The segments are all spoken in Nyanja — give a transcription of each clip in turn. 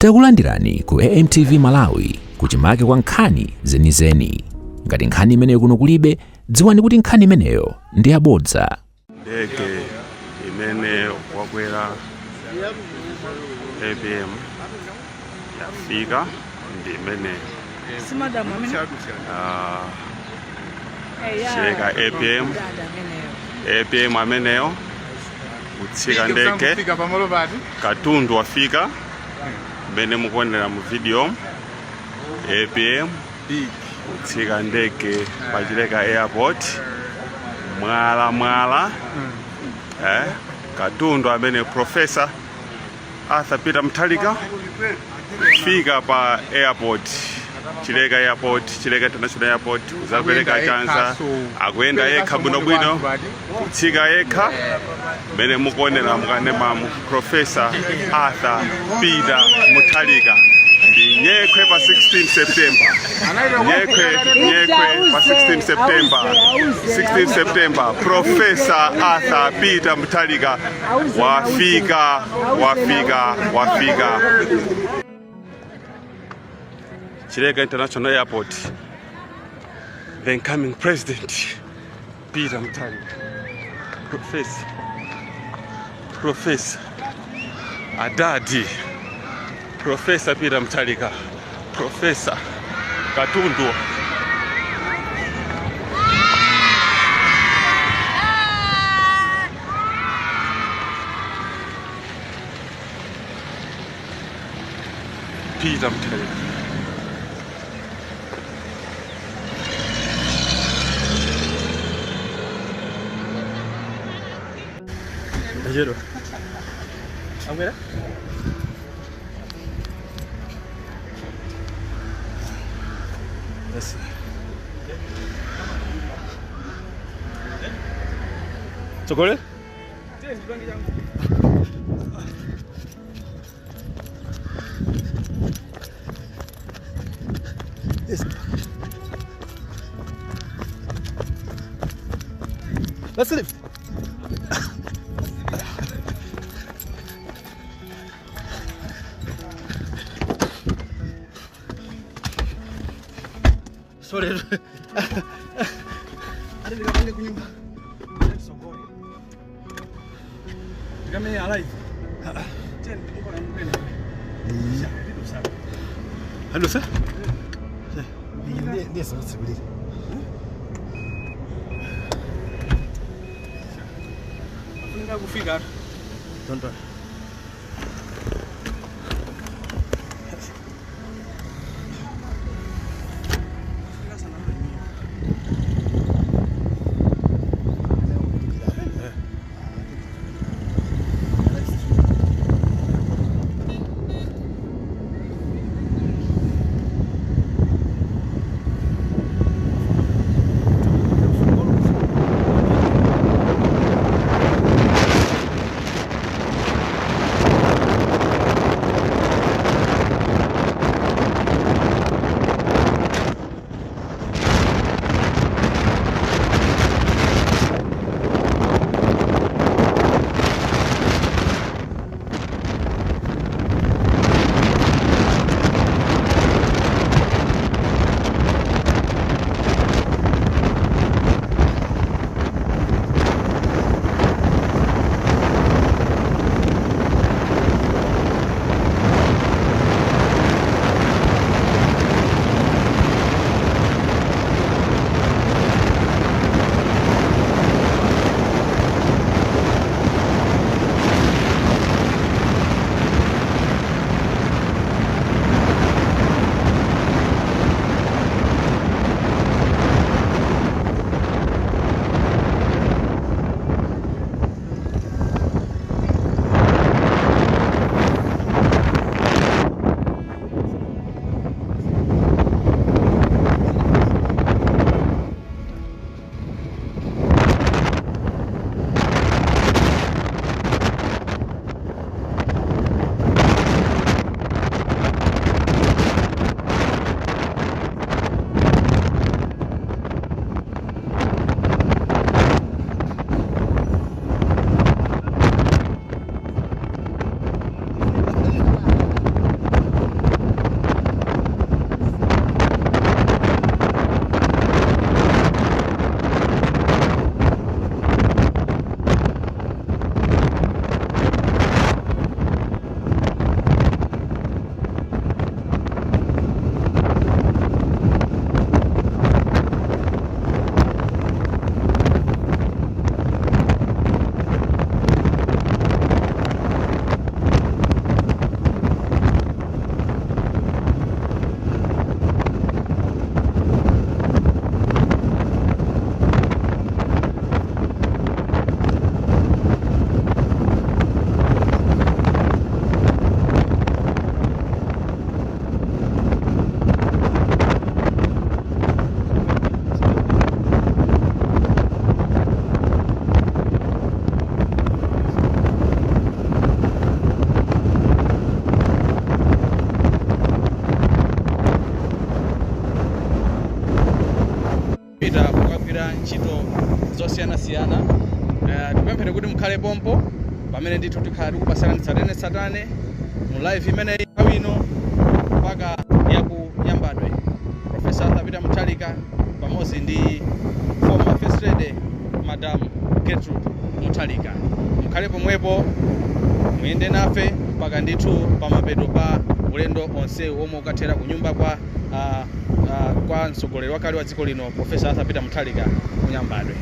Takulandirani ku AMTV Malawi kuchimake kwa nkhani zenizeni. Ngati nkhani imeneyo kuno kulibe, dziwani kuti nkhani imeneyo ndi yabodza. Ndege imene wakwera APM yafika ndi imene chileka APM ameneyo kutsika ndege katundu wafika bene mukuonera mu video APM kutsika ndege pachileka airport mwala katundu amene Professor Arthur Peter Mutharika fika pa airport Chileka International Airport kuzapereka chanza akuyenda yekha bwinobwino kutsika yekha bene mukuonera mukanemamu Professor Arthur Peter Mutharika ndi nyekwe pa 16 September nyekwe pa 16 September Professor Arthur Peter Mutharika wafika Chileka International Airport, the incoming President Peter Mutharika, Professor Adadi, Professor Peter Mutharika, Professor Katundu. Peter Mutharika. Ajero. Amira? Yes. Chocolate? Yes. Let's lift. Sorry. Ada di kamar kunyumba. Sokoni. Kami alive. Jen, uko na mpenda. Ndio sana. Hello sir. Ndiye sasa subiri. Funga kufika. Tonto. ntchito zosiyana-siyana. Tipemphere kuti mukhale pompo pamene ndithu tikhala tikupasirani satane mu live imeneyi nthawi ino mpaka yaku Nyambadwe. Professor Arthur Peter Mutharika pamodzi ndi former First Lady Madam Gertrude Mutharika. Mukhale pomwepo muyende nafe mpaka ndithu pamapeto pa ulendo onsewu omwe ukathera ku nyumba kwa mtsogoleri wakale wa dziko lino Professor Arthur Peter Mutharika ku Nyambadwe.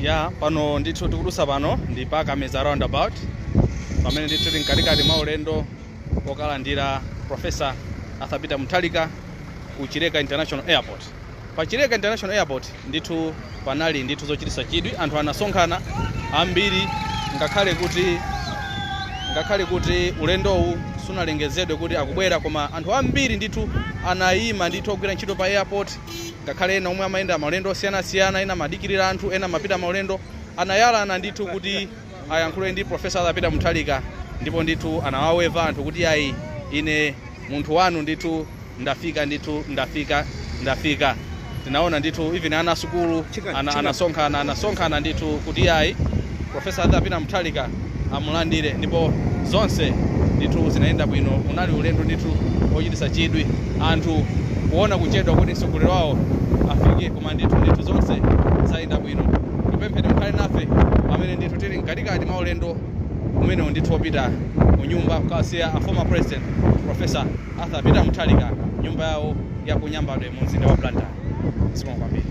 Ya pano ndithu tikudusa pano ndi pa Kameza roundabout pamene ndithu tinkatikati mwa ulendo wokalandira Professor Arthur Peter Mutharika ku Chileka International Airport. Pa Chileka International Airport ndithu panali ndithu zochitisa chidwi, anthu anasonkhana ambiri ngakhale kuti ulendowu sunalengezedwe kuti akubwera, koma anthu ambiri ndithu anayima ndithu ogwira ntchito pa airport. Ngakhale ena omwe amayenda maulendo osiyana-siyana, ena madikirira anthu, ena mapita maulendo, anayalana ndithu kuti ayankhule ndi Professor Arthur Peter Mutharika, ndipo ndithu anawaweva anthu kuti ayi ine munthu wanu ndithu ndafika. Tinaona ndithu even ana sukulu anasonkhana ndithu kuti ayi Professor Arthur Peter Mutharika amulandire, ndipo zonse ndithu zinaenda bwino. Unali ulendo ndithu ochitisa chidwi, anthu kuona kuchedwa kuti mtsogoleri wawo afike, koma ndithu zonse zayenda bwino. Tipemphere mukhale nafe pamene ndithu tili mkatikati mwa ulendo umene ndithu wopita ku nyumba kukasiya a former president Professor Arthur Peter Mutharika nyumba yawo ya ku Nyambadwe mu mzinda wa Blantyre. Zikomo kwambiri.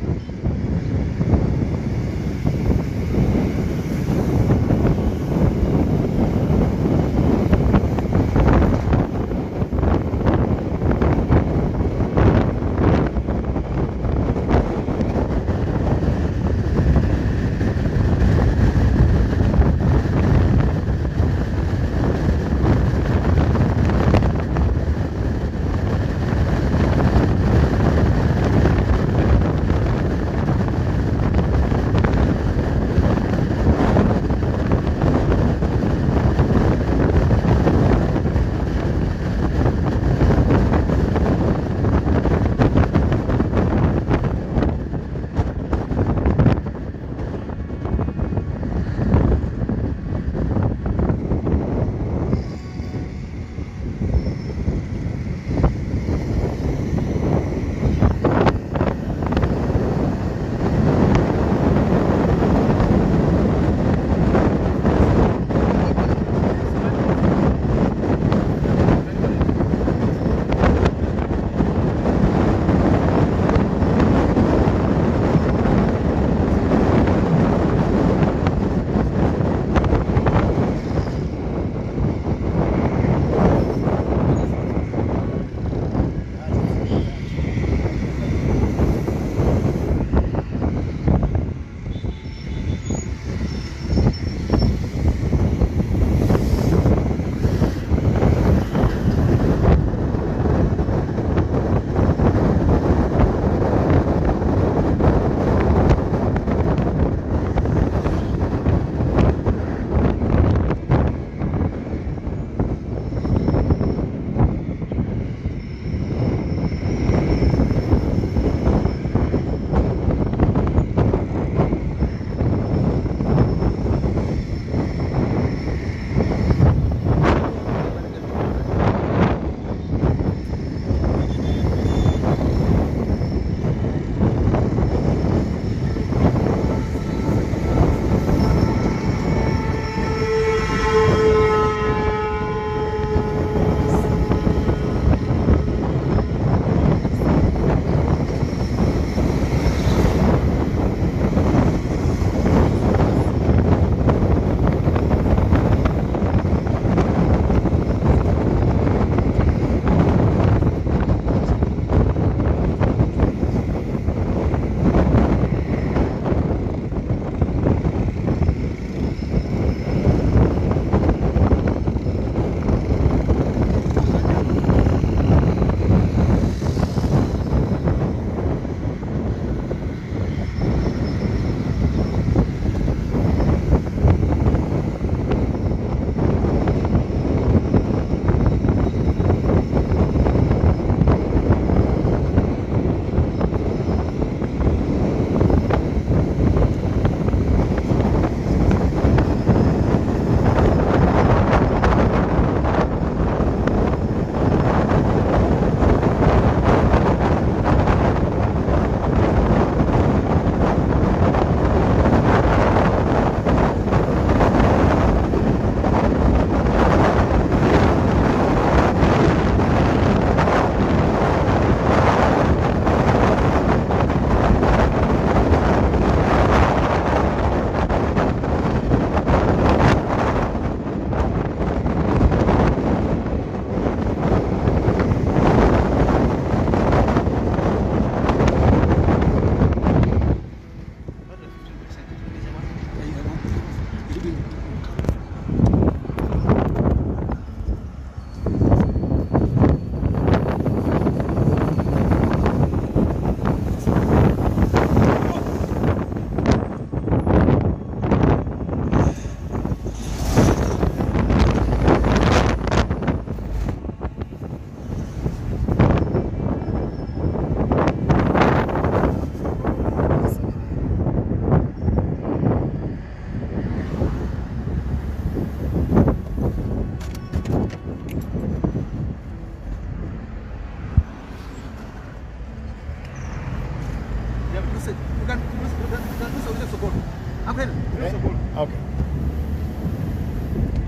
Okay.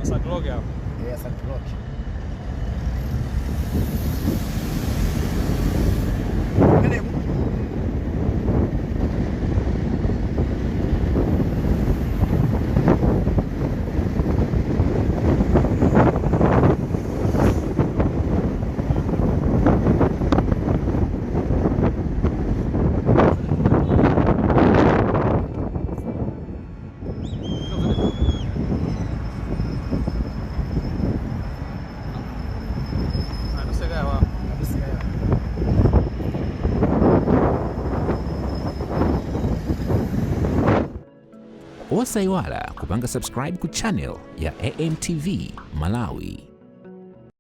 Sasa tuloge hapo. Asante Roki. Osaiwala kupanga subscribe ku channel ya AMTV Malawi.